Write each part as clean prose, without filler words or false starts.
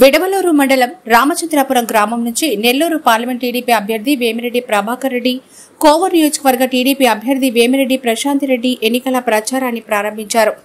విడవలూరు మండలం రామచంద్రాపురం గ్రామం నుంచి నెల్లూరు పార్లమెంట్ టీడీపీ అభ్యర్థి వేమిరెడ్డి ప్రభాకర్ రెడ్డి, కోవూరు నియోజకవర్గ టీడీపీ అభ్యర్థి వేమిరెడ్డి ప్రశాంత్ రెడ్డి ఎన్నికల ప్రచారాన్ని ప్రారంభించారు.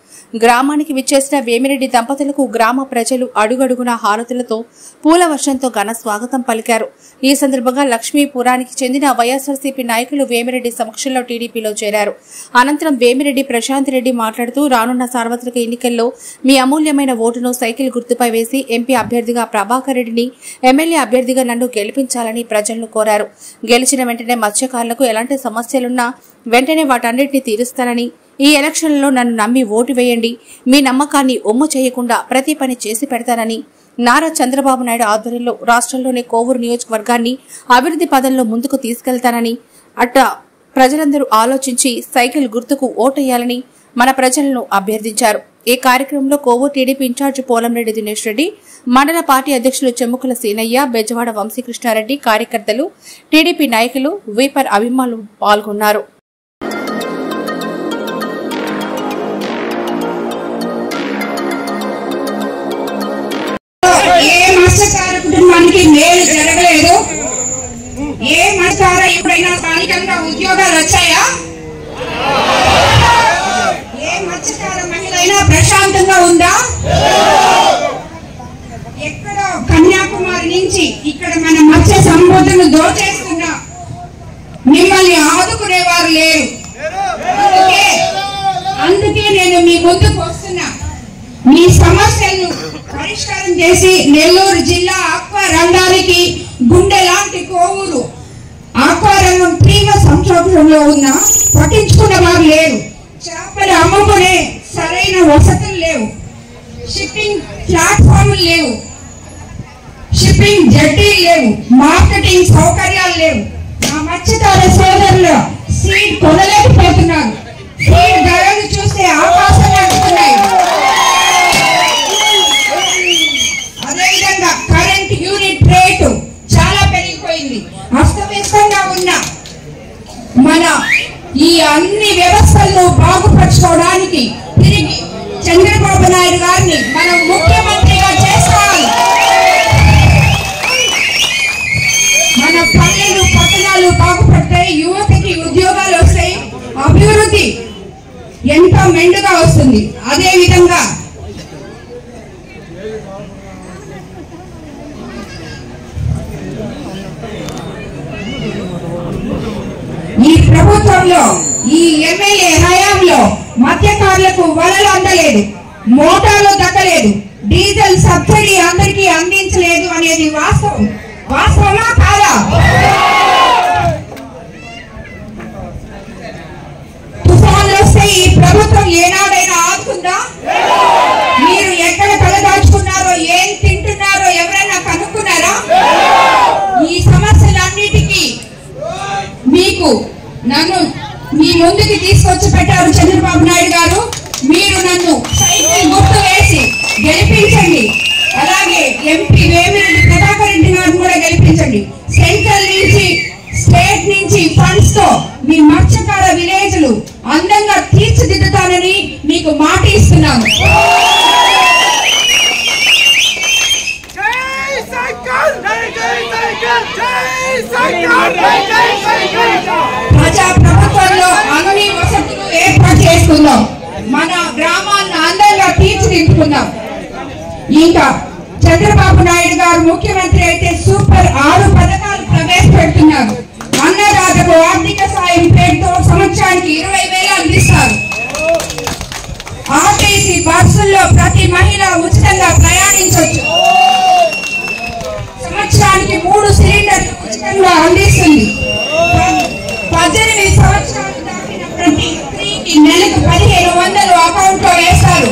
గ్రామానికి విచ్చేసిన వేమిరెడ్డి దంపతులకు గ్రామ ప్రజలు అడుగడుగున హారతులతో పూల వర్షంతో ఘన స్వాగతం పలికారు. ఈ సందర్భంగా లక్ష్మీపురానికి చెందిన వైఎస్ఆర్సీపీ నాయకులు వేమిరెడ్డి సమక్షంలో టీడీపీలో చేరారు. అనంతరం వేమిరెడ్డి ప్రశాంత్ రెడ్డి మాట్లాడుతూ రానున్న సార్వత్రిక ఎన్నికల్లో మీ అమూల్యమైన ఓటును సైకిల్ గుర్తుపై వేసి ఎంపీ అభ్యర్థిగా ప్రభాకర్ రెడ్డిని, ఎమ్మెల్యే అభ్యర్థిగా నన్ను గెలిపించాలని ప్రజలను కోరారు. గెలిచిన వెంటనే మత్స్యకారులకు ఎలాంటి సమస్యలున్నా వెంటనే వాటన్నిటిని తీరుస్తానని, ఈ ఎలక్షన్లలో నన్ను నమ్మి ఓటు వేయండి, మీ నమ్మకాన్ని ఒమ్ము చేయకుండా ప్రతి పని చేసి పెడతానని, నారా చంద్రబాబు నాయుడు ఆధ్వర్యంలో రాష్ట్రంలోని కోవూరు నియోజకవర్గాన్ని అభివృద్ధి పదంలో ముందుకు తీసుకెళ్తానని, అట్లా ప్రజలందరూ ఆలోచించి సైకిల్ గుర్తుకు ఓటేయాలని మన ప్రజలను అభ్యర్థించారు. ఈ కార్యక్రమంలో కోవూరు టీడీపీ ఇన్ఛార్జ్ పోలంరెడ్డి దినేష్ రెడ్డి, మండల పార్టీ అధ్యక్షులు చెమ్ముకుల సీనయ్య, బెజవాడ వంశీకృష్ణారెడ్డి, కార్యకర్తలు, టీడీపీ నాయకులు, వీపర్ అభిమానులు పాల్గొన్నారు. కుటుంబానికి మేలు జరగలేదు. ఏ మత్స్యకార ఎప్పుడైనా స్థానికంగా ఉద్యోగాలు వచ్చాయా? ఏ మత్స్యకార మహిళ అయినా ప్రశాంతంగా ఉందా? ఎక్కడో కన్యాకుమారి నుంచి ఇక్కడ మన మత్స్య సంపదను దోచేస్తున్నా మిమ్మల్ని ఆదుకునేవారు లేరు. అందుకే నేను మీ ముందుకు వస్తున్నా. మీ సమస్యలను పరిష్కారం చేసి నెల్లూరు జిల్లా ఆక్వా రంగానికి గుండె లాంటి కోవూరు ఆక్వా రంగం తీవ్ర సంక్షోభంలో ఉన్న పట్టించుకున్న వారు లేరు. చేపలు అమ్ముకునే సరైన వసతులు లేవు, షిప్పింగ్ ప్లాట్ఫామ్లు లేవు, షిప్పింగ్ జట్టీలు లేవు, మార్కెటింగ్ సౌకర్యాలు లేవు. మా మత్స్యకార సోదరులు సీడ్ కొనలేకపోతున్నారు. సీడ్ ధరలు చూస్తే ఆకాశంగా అందుతున్నాయి. అదేవిధంగా కరెంట్ యూనిట్ రేటు చాలా పెరిగిపోయింది. అస్తవ్యస్తంగా ఉన్న మన ఈ అన్ని వ్యవస్థలను బాగుపరచుకోవడానికి తిరిగి చంద్రబాబు నాయుడు గారిని మనం ముఖ్యమంత్రిగా చేసుకోవాలి. మన పల్లెలు పట్టణాలు బాగుపడతాయి, యువతకి ఉద్యోగాలు వస్తాయి, అభివృద్ధి ఎంతో మెండుగా వస్తుంది. అదే విధంగా ఈ ప్రభుత్వంలో ఈ ఎమ్మెల్యే హయాంలో మత్స్యకారులకు వలలు అందలేదు, మోటార్లు దక్కలేదు, డీజిల్ సబ్సిడీ అందరికీ అందించలేదు అనేది వాస్తవమా కాదా? తుఫాన్లు వస్తే ఈ ప్రభుత్వం ఏనాడైనా ఆదుకుందా? మీరు ఎక్కడ కలదాచుకున్నారో, ఏం తింటున్నారో ఎవరైనా కనుక్కున్నారా? ఈ సమస్యలన్నిటికీ మీకు నన్ను మీ ముందుకి తీసుకొచ్చి పెట్టారు చంద్రబాబు నాయుడు గారు. మీరు నన్ను సైకిల్ గుర్తు వేసి గెలిపించండి. అలాగే ఎంపీ వేమిరెడ్డి ప్రభాకర్ రెడ్డి గారిని కూడా గెలిపించండి. సెంట్రల్ నుంచి, స్టేట్ నుంచి ఫండ్స్ తో మీ మత్స్యకార విలేజ్లు అందంగా తీర్చిదిద్దుతానని మీకు మాట ఇస్తున్నాను. ప్రజా ప్రభుత్వంలో అన్ని వసతులు ఏర్పాటు చేసుకుందాం, మన గ్రామాలను అందంగా తీర్చిదిద్దుకుందాం. ఇంకా చంద్రబాబు నాయుడు గారు ముఖ్యమంత్రి అయితే సూపర్ 6 పథకాలు ప్రవేశపెడుతున్నారు. అన్నదాతకు ఆర్థిక సాయం పేరుతో సంవత్సరానికి 20,000 అందిస్తారు. ఆర్టీసీ బస్సుల్లో ప్రతి మహిళ ఉచితంగా ప్రయాణించవచ్చు. సంవత్సరానికి 3 సిలిండర్లు ఉచితంగా అందిస్తుంది. 18 సంవత్సరాలు దాటిన ప్రతి స్త్రీకి నెలకు 1,500 అకౌంట్ లో వేస్తారు.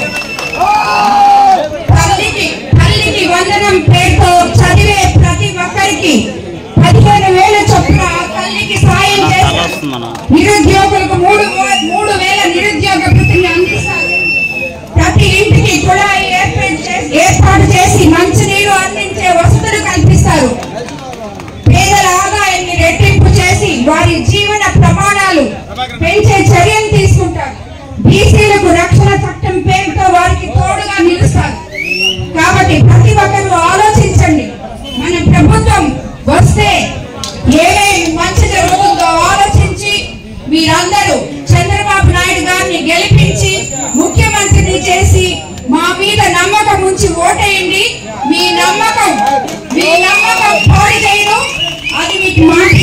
తల్లికి వందనం పేరుతో చదివే ప్రతి ఒక్కరికి 15,000 చొప్పున తల్లికి సాయం చేస్తారు. నిరుద్యోగులకు 3,000 నిరుద్యోగ వృత్తిని అందిస్తారు. ప్రతి ఇంటికి కుళాయి ఏర్పాటు చేసి మంచినీరు అందించే వసతులు కల్పిస్తారు. పేదల ఆదాయాన్ని రెట్టింపు చేసి వారి జీవన ప్రమాణాలు పెంచే చర్యలు తీసుకుంటారు. బీసీలకు రక్షణ చట్టం పేరుతో వారికి తోడుగా నిలుస్తారు. కాబట్టి ప్రతి ఒక్కరూ ఆలోచన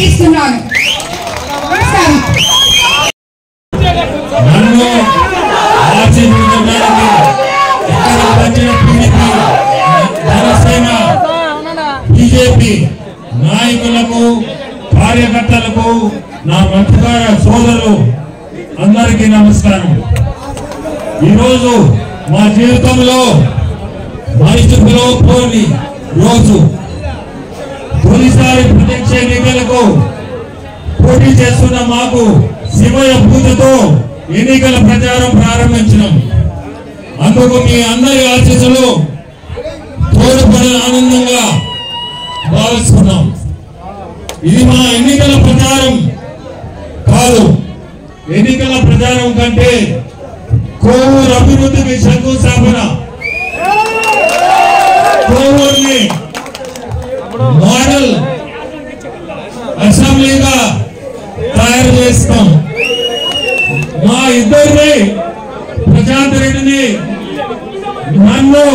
ఇస్తున్నాను. నన్ను ఆశీర్వదించడానికి ఇక్కడ వచ్చిన టీడీపీ, జనసేన, బీజేపీ నాయకులకు, కార్యకర్తలకు, నా పత్రికార సోదరులు అందరికీ నమస్కారం. ఈరోజు మా జీవితంలో మరిచిపోని రోజు. తొలిసారి ప్రత్యక్ష ఎన్నికలకు పోటీ చేస్తున్న మాకు శివయ్య పూజతో ఎన్నికల ప్రచారం ప్రారంభించినాం. అందుకు మీ అందరి ఆశీస్సులు తోడ్పడే ఆనందంగా భావిస్తున్నాం. ఇది మా ఎన్నికల ప్రచారం కాదు. ఎన్నికల ప్రచారం కంటే కోవూరు అభివృద్ధికి శంకుస్థాపన, కోవూరుని మోడల్ అసెంబ్లీగా తయారు చేస్తాం. మా ఇద్దరిని, ప్రశాంత్ రెడ్డిని, నన్ను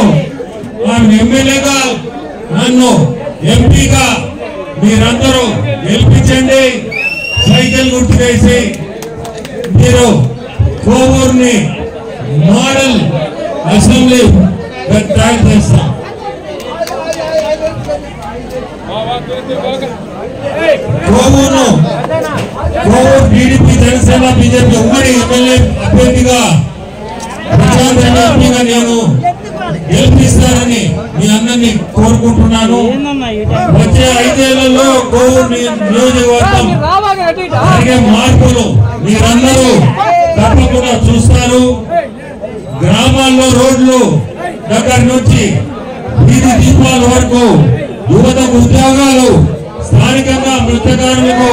ఎమ్మెల్యేగా, నన్ను ఎంపీగా మీరందరూ గెలిపించండి. సైకిల్ గుర్తు వేసి మీరు కోవూరుని మోడల్ అసెంబ్లీ తయారు చేస్తాం. కోవూరు టీడీపీ, జనసేన, బీజేపీ ఉమ్మడి ఎమ్మెల్యే అభ్యర్థిగా ప్రశాంత్ రెడ్డి ఎంపీగా నేను గెలిపిస్తారని మీ అందరినీ కోరుకుంటున్నాను. వచ్చే 5 ఏళ్లలో కోవూరు నియోజకవర్గం జరిగే మార్పులు మీరందరూ తప్పకుండా చూస్తారు. గ్రామాల్లో రోడ్లు దగ్గర నుంచి వీధి దీపాల వరకు, యువతకు ఉద్యోగాలు, స్థానికంగా మత్స్యకారులకు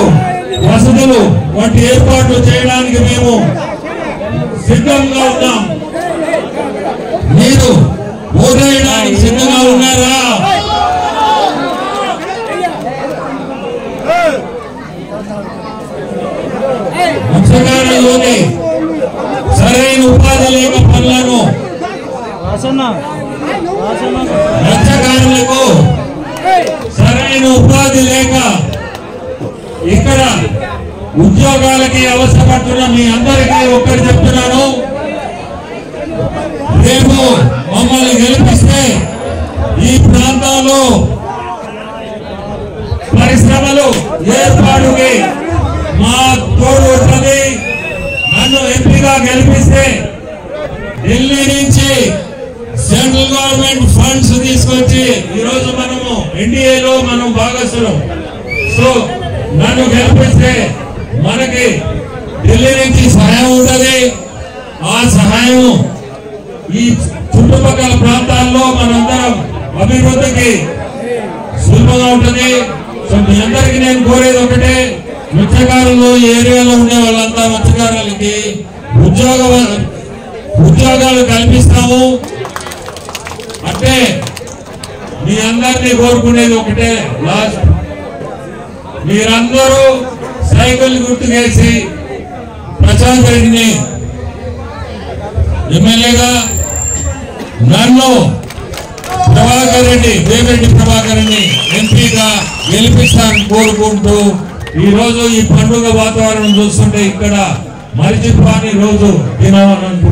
వసతులు వంటి ఏర్పాట్లు చేయడానికి మేము సిద్ధంగా ఉన్నాం. మీరు ఓటేయడానికి సిద్ధంగా ఉన్నారా? మత్స్యకారులలోని సరైన ఉపాధి లేక పనులను, మత్స్యకారులకు సరైన ఉపాధి లేక ఇక్కడ ఉద్యోగాలకి అవసరపడుతున్న మీ అందరికీ ఒక్కటి చెప్తున్నాను. రేపు మమ్మల్ని గెలిపిస్తే ఈ ప్రాంతంలో పరిశ్రమలు ఏర్పాటుకి మా తోడు ఉంటుంది. నన్ను ఎంపీగా గెలిపిస్తే ఢిల్లీ నుంచి సెంట్రల్ గవర్నమెంట్ ఫండ్స్ తీసుకొచ్చి, ఈరోజు మనము ఎన్డీఏలో మనం భాగస్వాములం. సో నన్ను గెలిపిస్తే మనకి ఢిల్లీ నుంచి సహాయం ఉంటుంది. ఆ సహాయం ఈ చుట్టుపక్కల ప్రాంతాల్లో మనందరం అభివృద్ధికి సులభంగా ఉంటుంది. సో మీ అందరికీ నేను కోరేది ఒకటే, మత్స్యకారులు ఏరియాలో ఉండే వాళ్ళంతా మత్స్యకారులకి ఉద్యోగాలు కల్పిస్తాము. అంటే మీ అందరినీ కోరుకునేది ఒకటే, లాస్ట్ మీరందరూ సైకిల్ గుర్తుకేసి ప్రశాంత్ రెడ్డిని ఎమ్మెల్యేగా, నన్ను ప్రభాకర్ రెడ్డి, వేమిరెడ్డి ప్రభాకర్ రెడ్డి ఎంపీగా గెలిపిస్తానని కోరుకుంటూ, ఈరోజు ఈ పండుగ వాతావరణం చూస్తుంటే ఇక్కడ మరిచిపోని రోజు దినమని